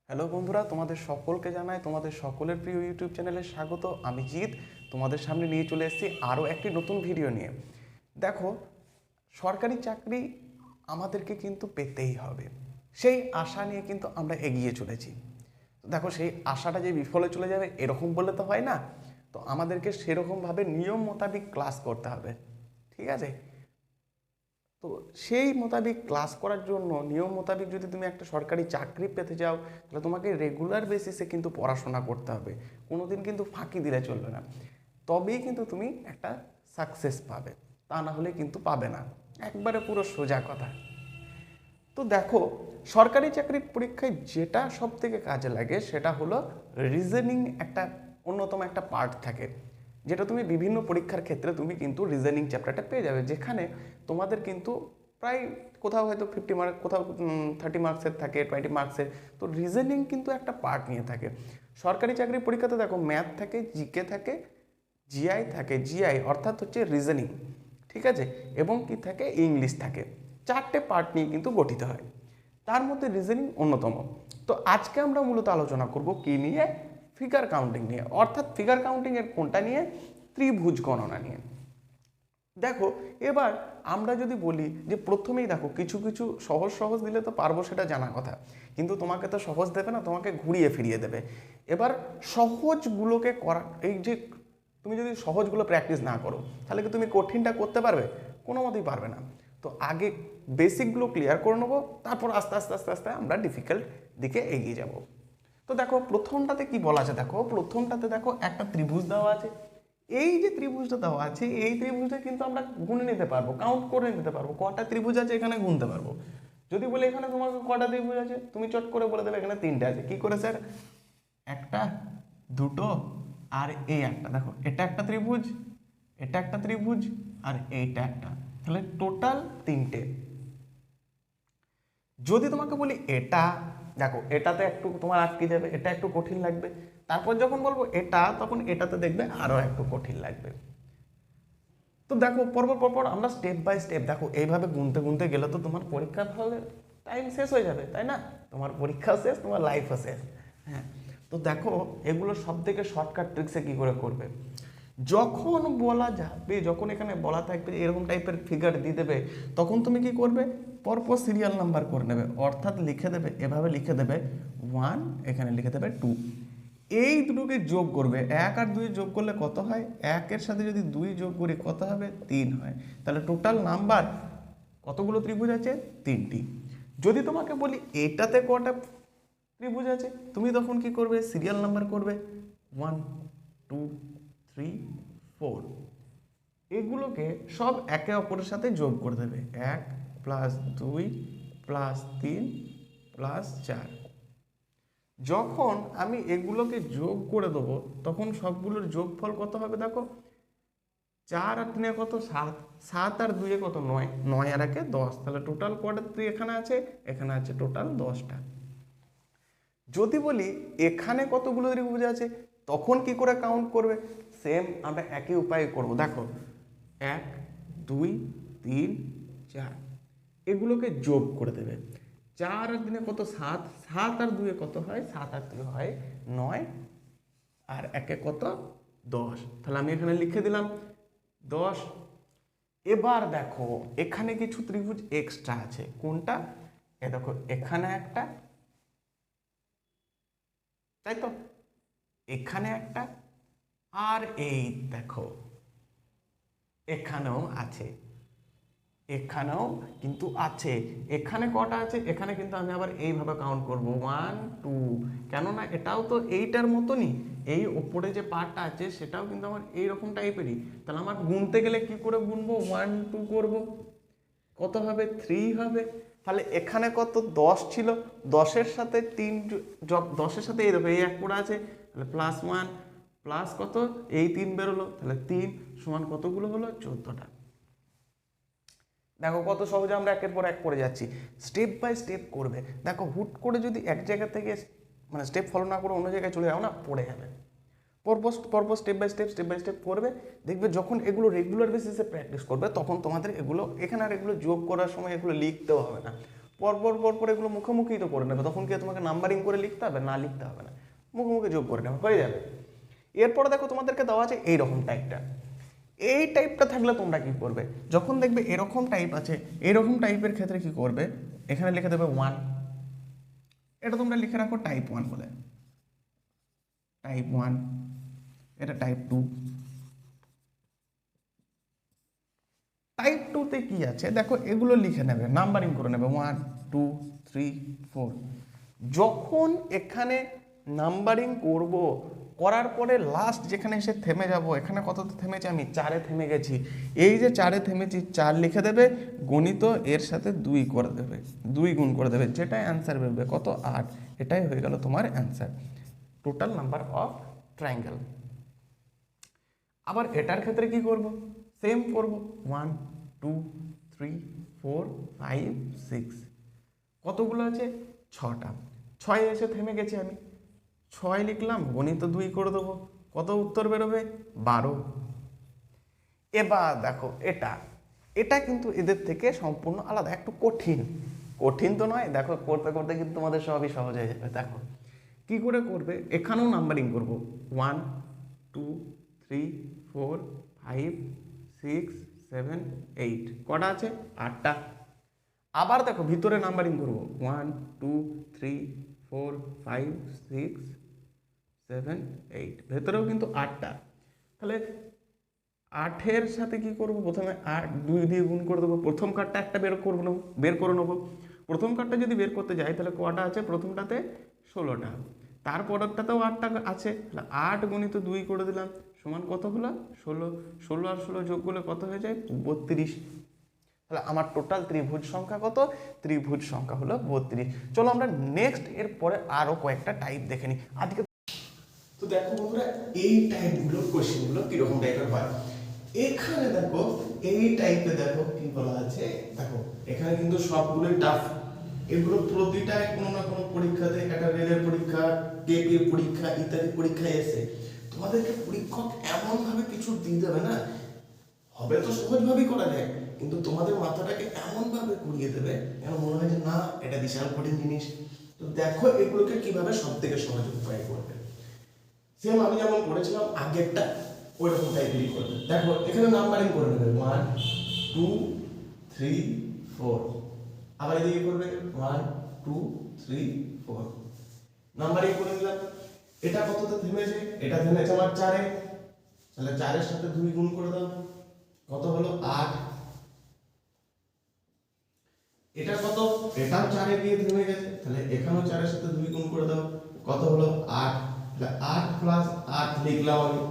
Hello বন্ধুরা, তোমাদের সকলকে জানাই তোমাদের সকলের প্রিয় ইউটিউব চ্যানেলে স্বাগত। আমি জিৎ তোমাদের সামনে নিয়ে চলে এসেছি আরও একটি নতুন ভিডিও নিয়ে। দেখো, সরকারি চাকরি আমাদেরকে কিন্তু পেতেই হবে, সেই আশা নিয়ে কিন্তু আমরা এগিয়ে চলেছি। দেখো, সেই আশাটা যে বিফলে চলে যাবে এরকম বললে তো হয় না। তো আমাদেরকে সেরকমভাবে নিয়ম মোতাবিক ক্লাস করতে হবে, ঠিক আছে? তো সেই মোতাবিক ক্লাস করার জন্য নিয়ম মোতাবিক যদি তুমি একটা সরকারি চাকরি পেতে যাও, তাহলে তোমাকে রেগুলার বেসিসে কিন্তু পড়াশোনা করতে হবে, কোনো দিন কিন্তু ফাঁকি দিলে চলবে না। তবেই কিন্তু তুমি একটা সাকসেস পাবে, তা না হলে কিন্তু পাবে না। একবারে পুরো সোজা কথা। তো দেখো, সরকারি চাকরির পরীক্ষায় যেটা সব থেকে কাজে লাগে সেটা হলো রিজনিং। একটা অন্যতম একটা পার্ট থাকে, যেটা তুমি বিভিন্ন পরীক্ষার ক্ষেত্রে তুমি কিন্তু রিজনিং চ্যাপ্টারটা পেয়ে যাবে, যেখানে তোমাদের কিন্তু প্রায় কোথাও হয়তো 50 মার্ক, কোথাও 30 মার্কসের থাকে, 20 মার্কসের। তো রিজনিং কিন্তু একটা পার্ট নিয়ে থাকে সরকারি চাকরির পরীক্ষাতে। দেখো, ম্যাথ থাকে, জিকে থাকে, জিআই থাকে। জিআই অর্থাৎ হচ্ছে রিজনিং, ঠিক আছে? এবং কি থাকে, ইংলিশ থাকে। চারটে পার্ট নিয়ে কিন্তু গঠিত হয়, তার মধ্যে রিজনিং অন্যতম। তো আজকে আমরা মূলত আলোচনা করব কি নিয়ে? ফিগার কাউন্টিং নিয়ে। অর্থাৎ ফিগার কাউন্টিংয়ের কোনটা নিয়ে? ত্রিভুজ গণনা নিয়ে। দেখো, এবার আমরা যদি বলি যে প্রথমেই দেখো, কিছু কিছু সহজ সহজ দিলে তো পারবো, সেটা জানা কথা, কিন্তু তোমাকে তো সহজ দেবে না, তোমাকে ঘুরিয়ে ফিরিয়ে দেবে। এবার সহজগুলোকে করা, এই যে তুমি যদি সহজগুলো প্র্যাকটিস না করো, তাহলে কি তুমি কঠিনটা করতে পারবে? কোনো মতেই পারবে না। তো আগে বেসিকগুলো ক্লিয়ার করে নেবো, তারপর আস্তে আস্তে আস্তে আস্তে আমরা ডিফিকাল্ট দিকে এগিয়ে যাব। তো দেখো, প্রথমটাতে কি বলা আছে? দেখো, প্রথমটাতে দেখো একটা ত্রিভুজ দেওয়া আছে। এই যে ত্রিভুজটা দেওয়া আছে, এই ত্রিভুজটা কিন্তু আমরা গুনে নিতে পারবো, কাউন্ট করে নিতে পারবো কটা ত্রিভুজ আছে, এখানে গুনতে পারবো। যদি বলে এখানে তোমাকে কটা ত্রিভুজ আছে, তুমি চট করে বলে দেবে এখানে তিনটে আছে। কি করে স্যার? একটা, দুটো, আর এই একটা। দেখো, এটা একটা ত্রিভুজ, এটা একটা ত্রিভুজ, আর এইটা একটা, তাহলে টোটাল তিনটে। যদি তোমাকে বলি এটা, দেখো এটাতে একটু তোমার আটকে যাবে, এটা একটু কঠিন লাগবে। তারপর যখন বলবো এটা, তখন এটাতে দেখবে আরও একটু কঠিন লাগবে। তো দেখো, পরপর পরপর আমরা স্টেপ বাই স্টেপ, দেখো এইভাবে গুনতে গুনতে গেলে তো তোমার পরীক্ষার হলে টাইম শেষ হয়ে যাবে, তাই না? তোমার পরীক্ষাও শেষ, তোমার লাইফও শেষ। হ্যাঁ, তো দেখো, এগুলো সব থেকে শর্টকাট ট্রিক্সে কী করে করবে? যখন বলা যাবে, যখন এখানে বলা থাকবে এরকম টাইপের ফিগার দিয়ে দেবে, তখন তুমি কি করবে? পরপর সিরিয়াল নাম্বার করে নেবে, অর্থাৎ লিখে দেবে, এভাবে লিখে দেবে 1, এখানে লিখে দেবে 2। এই দুটোকে যোগ করবে, 1 আর 2 যোগ করলে কত হয়? 1-এর সাথে যদি 2 যোগ করি কত হবে? 3 হয়। তাহলে টোটাল নাম্বার কতগুলো ত্রিভুজ আছে? 3টি। যদি তোমাকে বলি এটাতে কটা ত্রিভুজ আছে, তুমি তখন কি করবে? সিরিয়াল নাম্বার করবে 1, 2, 3, 4। এগুলোকে সব একে অপরের সাথে যোগ করে দেবে, 1 + 2 + 3 + 4। যখন আমি এগুলোকে যোগ করে দেবো, তখন সবগুলোর যোগফল কত হবে? দেখো, 4 আর 3 কত? 7, 7 আর 2 কত? 9, 9 আর 1 10। তাহলে টোটাল কটা এখানে আছে? এখানে আছে টোটাল 10টা। যদি বলি এখানে কতগুলো ত্রিভুজ আছে, তখন কি করে কাউন্ট করবে? সেম আমরা একই উপায়ে করব। দেখো, 1, 2, 3, 4, এগুলোকে যোগ করে দেবে। 4 আর 3 কত? 7, 7 আর 2 কত হয়? 7 আর 2 হয় 9, আর 1 কত? 10। তাহলে আমি এখানে লিখে দিলাম 10। এবার দেখো, এখানে কিছু ত্রিভুজ এক্সট্রা আছে। কোনটা? এ দেখো, এখানে একটা, তাই তো, এখানে একটা, আর এই দেখো এখানেও আছে, এখানেও কিন্তু আছে। এখানে কটা আছে? এখানে কিন্তু আমি আবার এইভাবে কাউন্ট করব, 1, 2। কেননা এটাও তো এইটার মতনই, এই ওপরে যে পার্টটা আছে সেটাও কিন্তু আমার এইরকম টাইপেরই। তাহলে আমার গুনতে গেলে কি করে গুনবো? 1, 2 করব, কত হবে? 3 হবে। তাহলে এখানে কত? 10 ছিল, 10-এর সাথে 3 10-এর সাথে এই দেখো এই এক পড়া আছে, তাহলে +1 প্লাস কত? এই 3 বেরোলো, তাহলে 3 সমান কতগুলো হলো? 14টা। দেখো কত সহজে আমরা একের পর এক করে যাচ্ছি, স্টেপ বাই স্টেপ করবে। দেখো, হুট করে যদি এক জায়গা থেকে মানে স্টেপ ফলো না করে অন্য জায়গায় চলে যাও না, পড়ে যাবে। পরপর পরপর স্টেপ বাই স্টেপ করবে। দেখবে যখন এগুলো রেগুলার বেসিসে প্র্যাকটিস করবে, তখন তোমাদের এগুলো এখানে আর এগুলো যোগ করার সময় এগুলো লিখতেও হবে না, পরপর এগুলো মুখোমুখি তো করে নেবে, তখন কি তোমাকে নাম্বারিং করে লিখতে হবে? না, লিখতে হবে না, মুখোমুখি যোগ করে নেবে, হয়ে যাবে। এরপরে দেখো তোমাদেরকে দেওয়া আছে এইরকম টাইপটা। এই টাইপটা থাকলে তোমরা কি করবে, যখন দেখবে এরকম টাইপ আছে, এরকম টাইপের ক্ষেত্রে কি করবে, এখানে লিখে দেবে 1, এটা তোমরা লিখে রাখো টাইপ 1 বলে, টাইপ 1, এটা টাইপ 2। টাইপ 2তে কি আছে দেখো, এগুলো লিখে নেবে, নাম্বারিং করে নেবে 1 2 3 4। যখন এখানে নাম্বারিং করব, করার পরে লাস্ট যেখানে এসে থেমে যাব, এখানে কততে থেমেছি আমি? 4-এ থেমে গেছি। এই যে 4-এ থেমেছি, 4 লিখে দেবে, গণিত এর সাথে 2 করে দেবে, 2 গুণ করে দেবে, যেটাই অ্যান্সার বেরোবে কত? 8। এটাই হয়ে গেল তোমার answer, total number of triangle. আবার এটার ক্ষেত্রে কি করব? সেম করব, 1 2 3 4 5 6। কতগুলো আছে? 6টা। 6 এসে থেমে গেছি আমি, 6 লিখলাম, গণিত 2 করে দেবো, কত উত্তর বেরোবে? 12। এবার দেখো এটা, এটা কিন্তু এদের থেকে সম্পূর্ণ আলাদা, একটু কঠিন। কঠিন তো নয়, দেখো করতে করতে কিন্তু তোমাদের সবই সহজ হয়ে যাবে। দেখো কি করে করবে, এখানেও নাম্বারিং করব, 1 2 3 4 5 6 7 8। কটা আছে? 8টা। আবার দেখো ভিতরে নাম্বারিং করব, 1 2 3 4 5 6 7 8, ভেতরেও কিন্তু 8টা। তাহলে 8-এর সাথে কি করব, প্রথমে 8 2 দিয়ে গুণ করে দেবো, প্রথম কার্ডটা একটা বের করে নেবো। প্রথম কার্ডটা যদি বের করতে যাই তাহলে কটা আছে? প্রথমটাতে 16টা, তারপরেরটাতেও 8টা আছে, তাহলে 8 গুণিত 2 করে দিলাম, সমান কত হলো? 16। 16 আর 16 যোগ করলে কত হয়ে যায়? 32। তাহলে আমার টোটাল ত্রিভুজ সংখ্যা কত? ত্রিভুজ সংখ্যা হলো 32। চলো আমরা নেক্সট এর পরে আরো কয়েকটা টাইপ দেখে নিই আজকে। তো দেখো বন্ধুরা, এই টাইপগুলো কোশ্চেনগুলো কিরকম টাইপের হয়। এখানে দেখো এই টাইপে দেখো কি বলা আছে, দেখো এখানে কিন্তু সবগুলোই টাফ। এগুলো প্রতিটা কোনো না কোনো পরীক্ষাতে, একটা রেলের পরীক্ষা, কেপির পরীক্ষা ইত্যাদি পরীক্ষায় এসে তোমাদেরকে পরীক্ষক এমন ভাবে কিছু দিয়ে দেবে না, হবে তো সহজভাবেই করা যায়, কিন্তু তোমাদের মাথাটাকে এমন ভাবে ঘুরিয়ে দেবে যেন মনে হয় যে না, এটা বিশাল কঠিন জিনিস। তো দেখো এগুলোকে কিভাবে সব থেকে সহজ উপায় করবে। সেম আমি যেমন করেছিলাম আগেরটা, ওই রকম টাইপেরই করবে। দেখো এখানে নাম্বারিং করে নেবে 1 2 3 4, আবার এদিকে করবে 1 2 3 4, নাম্বারিং করে দিলাম। এটা কততে থেমেছে? এটা থেমেছে আমার 4-এ, তাহলে 4-এর সাথে 2 গুণ করে দাও, কত হলো? 8। এটা কত? এটাও 4-এ গিয়ে থেমে গেছে, তাহলে এখানেও 4-এর সাথে 2 গুণ করে দাও, কত হলো? 8। তাহলে 8 প্লাস 8 লিখলাম আমি।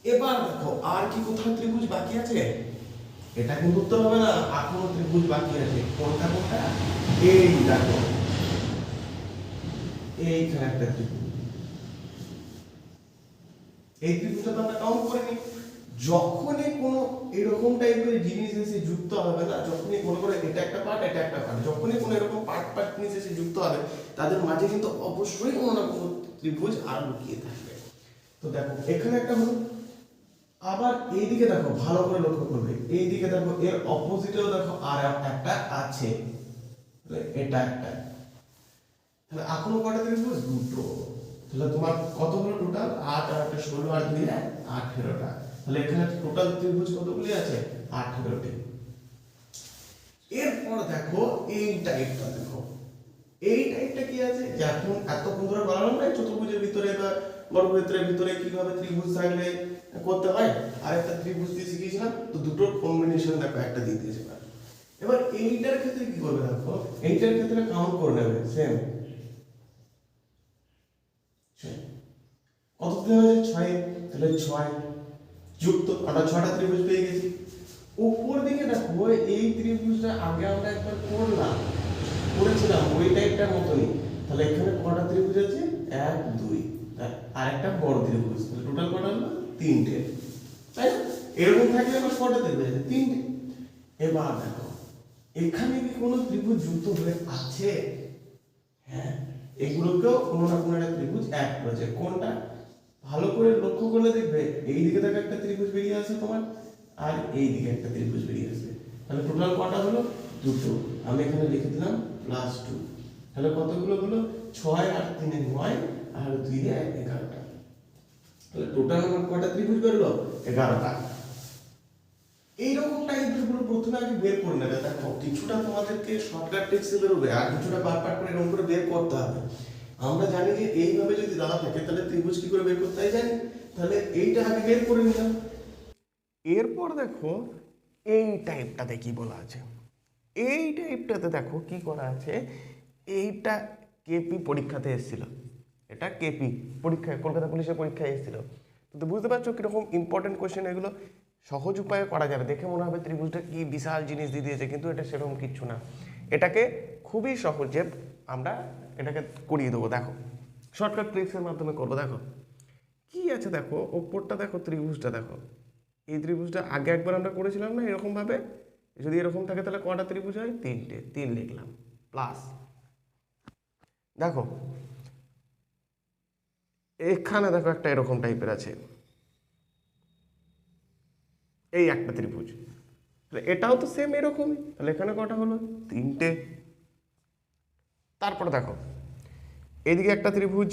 এবার দেখো আর কি কোথাও ত্রিভুজ বাকি আছে? এটা কিন্তু উত্তর হবে না, আর কোনো ত্রিভুজ বাকি আছে। কোনটা কোনটা? এই দেখো, এইখানে একটা ত্রিভুজ, এই ত্রিভুজটা তো আমরা কাউন্ট করিনি। যখনই কোনো এরকম টাইপের জিনিস এসে যুক্ত হবে না, যখনই মনে করে এটা একটা পার্ট এটা একটা পার্ট, যখনই কোনো এরকম পার্ট জিনিস এসে যুক্ত হবে, তাদের মাঝে কিন্তু অবশ্যই কোনো না কোনো ত্রিভুজ আর লুকিয়ে থাকবে। তো দেখো এখানে একটা হলো, আবার এইদিকে দেখো ভালো করে লক্ষ্য করবে, এইদিকে দেখো এর অপোজিটেও দেখো আর একটা আছে, এটা একটা। তাহলে এখনো কটা ত্রিভুজ? দুটো। তাহলে তোমার কত হলো টোটাল? 8 আর 8 16 আর 2 18টা। তাহলে এখানে টোটাল ত্রিভুজ কতগুলি আছে? 18টি। এরপর দেখো এই টাইপটা, দেখো এই টাইপটা কি আছে, যখন এতক্ষণ ধরে বললাম না চতুর্ভুজের ভিতরে বা বর্গক্ষেত্রের ভিতরে কিভাবে ত্রিভুজ থাকলে করতে হয়, আর একটা ত্রিভুজ দিয়ে শিখিয়েছিলাম, তো দুটোর কম্বিনেশন দেখো একটা দিয়ে দিয়েছে। এবার এইটার ক্ষেত্রে কি করবে, দেখো এইটার ক্ষেত্রে কাউন্ট করে নেবে সেম, কত দিন হয়েছে? 6। তাহলে 6 যুক্ত, আমরা 6টা ত্রিভুজ পেয়ে গেছি। উপর দিকে দেখো এই ত্রিভুজটা আগে আমরা একবার করেছিলাম ওই টাইপটার মতনই। তাহলে এখানে কটা ত্রিভুজ আছে? 1 2, আর একটা বড় ত্রিভুজ, তাহলে টোটাল কটা হলো? 3টে, তাই না? এরকম থাকলে আমার কটা ত্রিভুজ আছে? 3টে। এবার দেখো এখানে কি কোনো ত্রিভুজ যুক্ত হয়ে আছে? হ্যাঁ, এগুলোকেও কোনো না কোনো একটা ত্রিভুজ অ্যাড করেছে। কোনটা? ভালো করে লক্ষ্য করলে দেখবে এই দিকে থেকে একটা ত্রিভুজ বেরিয়ে আসে তোমার, আর এই দিকে একটা ত্রিভুজ বেরিয়ে আসবে। তাহলে টোটাল কটা হলো? দুটো, আমি এখানে লিখে দিলাম +2। তাহলে কতগুলো হলো? 6 আর 3 9 আর 2 11টা। তাহলে টোটাল আমার কয়টা ত্রিভুজ বেরোলো? 11টা। এইরকম টাইপের গুলো প্রথমে আগে বের করে নেবে। দেখো কিছুটা তোমাদেরকে শর্টকাট ট্রিক্সে বেরোবে, আর কিছুটা বারবার করে এরকম করে বের করতে হবে। আমরা জানি যে এইভাবে যদি দেওয়া থাকে তাহলে ত্রিভুজ কি করে বের করতে হয় জানি, তাহলে এইটা আগে বের করে নিলাম। এরপর দেখো এই টাইপটাতে কি বলা আছে, এই টাইপটাতে দেখো কি করা আছে। এইটা কেপি পরীক্ষাতে এসেছিল, এটা কেপি পরীক্ষায়, কলকাতা পুলিশের পরীক্ষায় এসেছিল। তো বুঝতে পারছো কিরকম ইম্পর্টেন্ট কোয়েশ্চেন এগুলো। সহজ উপায়ে করা যাবে, দেখে মনে হবে ত্রিভুজটা কি বিশাল জিনিস দিয়ে দিয়েছে, কিন্তু এটা সেরকম কিচ্ছু না। এটাকে খুবই সহজে আমরা এটাকে করিয়ে দেবো। দেখো শর্টকাট ট্রিক্সের মাধ্যমে করবো। দেখো কি আছে, দেখো ওপরটা দেখো, ত্রিভুজটা দেখো। এই ত্রিভুজটা আগে একবার আমরা করেছিলাম না এরকমভাবে, যদি এরকম থাকে তাহলে কটা ত্রিভুজ হয়? 3টে, 3 লিখলাম প্লাস। দেখো এখানে দেখো একটা এরকম টাইপের আছে, এই একটা ত্রিভুজ, তাহলে এটাও তো সেম এরকমই, তাহলে এখানে কটা হলো? 3টে। তারপরে দেখো এইদিকে একটা ত্রিভুজ,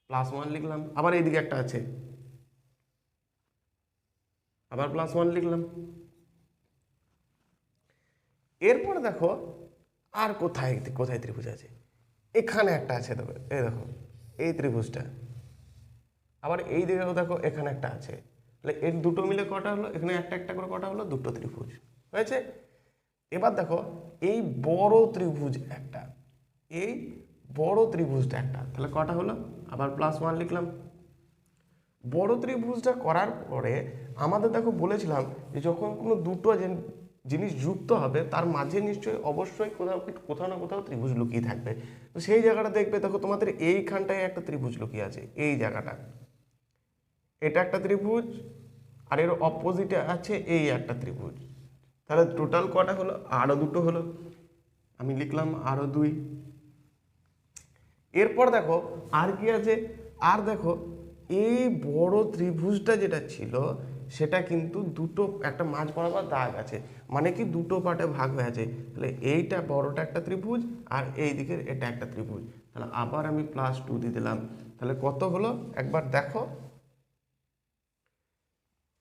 +1 লিখলাম। আবার এইদিকে একটা আছে, আবার +1 লিখলাম। এরপরে দেখো আর কোথায় কোথায় ত্রিভুজ আছে, এখানে একটা আছে। দেখো এই দেখো এই ত্রিভুজটা, আবার এই দিকেও দেখো এখানে একটা আছে। তাহলে এর দুটো মিলে কটা হলো? এখানে একটা একটা করে কটা হলো? দুটো ত্রিভুজ হয়েছে। এবার দেখো এই বড় ত্রিভুজ একটা, এই বড় ত্রিভুজটা একটা, তাহলে কটা হলো? আবার +1 লিখলাম। বড় ত্রিভুজটা করার পরে আমাদের দেখো বলেছিলাম যে যখন কোনো দুটো জিনিস যুক্ত হবে তার মাঝে নিশ্চয়ই অবশ্যই কোথাও না কোথাও ত্রিভুজ লুকিয়ে থাকবে। তো সেই জায়গাটা দেখবে, দেখো তোমাদের এইখানটায় একটা ত্রিভুজ লুকিয়ে আছে, এই জায়গাটা, এটা একটা ত্রিভুজ, আর এর অপোজিটে আছে এই একটা ত্রিভুজ। তাহলে টোটাল কটা হলো? আরও দুটো হলো, আমি লিখলাম আরও 2। এরপর দেখো আর কি আছে, আর দেখো এই বড় ত্রিভুজটা যেটা ছিল সেটা কিন্তু দুটো, একটা মাঝ বরাবর দাগ আছে, মানে কি দুটো পার্টে ভাগ হয়ে আছে। তাহলে এইটা বড়টা একটা ত্রিভুজ, আর এই দিকের এটা একটা ত্রিভুজ। তাহলে আবার আমি +2 দিয়ে দিলাম। তাহলে কত হলো একবার দেখো,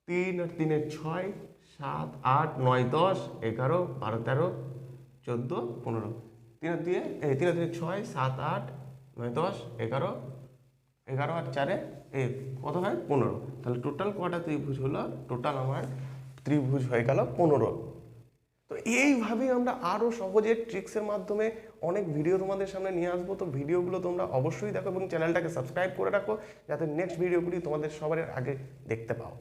3 আর 3 6, 7 8 9 10 11 12 13 14 15, 3 আর 2 3 আর 3 6 7 8 9 10 11 11 আর 4 কত হয়? 15। তাহলে টোটাল কটা ত্রিভুজ হলো? টোটাল আমার ত্রিভুজ হয়ে গেল 15। তো এইভাবেই আমরা আরও সহজে ট্রিক্সের মাধ্যমে অনেক ভিডিও তোমাদের সামনে নিয়ে আসবো। তো ভিডিওগুলো তোমরা অবশ্যই দেখো এবং চ্যানেলটাকে সাবস্ক্রাইব করে রাখো, যাতে নেক্সট ভিডিওগুলি তোমাদের সবার আগে দেখতে পাও।